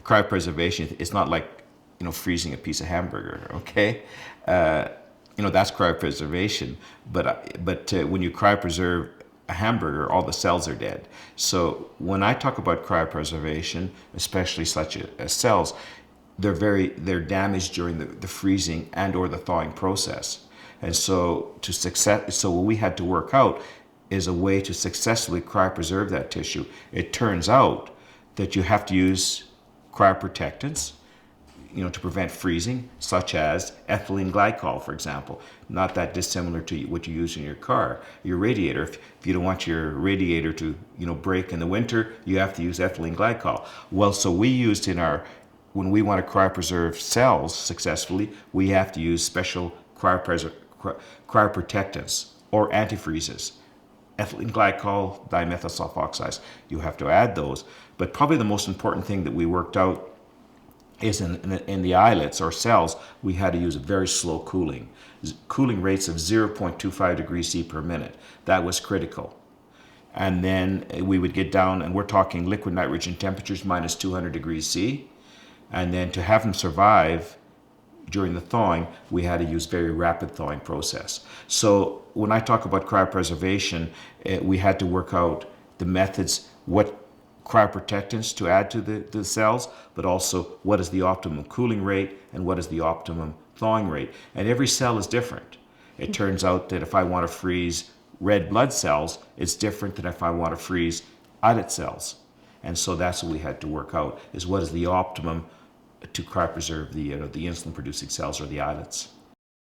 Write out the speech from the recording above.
cryopreservation, it's not like, freezing a piece of hamburger, okay? That's cryopreservation. But when you cryopreserve a hamburger, all the cells are dead. So when I talk about cryopreservation, especially such as cells, they're damaged during the freezing and or the thawing process. And so what we had to work out is a way to successfully cryopreserve that tissue. It turns out that you have to use cryoprotectants, to prevent freezing, such as ethylene glycol, for example. Not that dissimilar to what you use in your car, your radiator. If you don't want your radiator to, break in the winter, you have to use ethylene glycol. Well, so we used when we want to cryopreserve cells successfully, we have to use special cryoprotectants or antifreezes. Ethylene glycol, dimethyl sulfoxides, you have to add those. But probably the most important thing that we worked out is in the islets or cells, we had to use a very slow cooling rates of 0.25 degrees C per minute. That was critical. And then we would get down, and we're talking liquid nitrogen temperatures minus 200 degrees C. And then to have them survive during the thawing, we had to use very rapid thawing process. So when I talk about cryopreservation, we had to work out the methods, what cryoprotectants to add to the cells, but also what is the optimum cooling rate and what is the optimum thawing rate. And every cell is different. It turns out that if I want to freeze red blood cells, it's different than if I want to freeze islet cells. And so that's what we had to work out, is what is the optimum to cryopreserve the insulin-producing cells or the islets.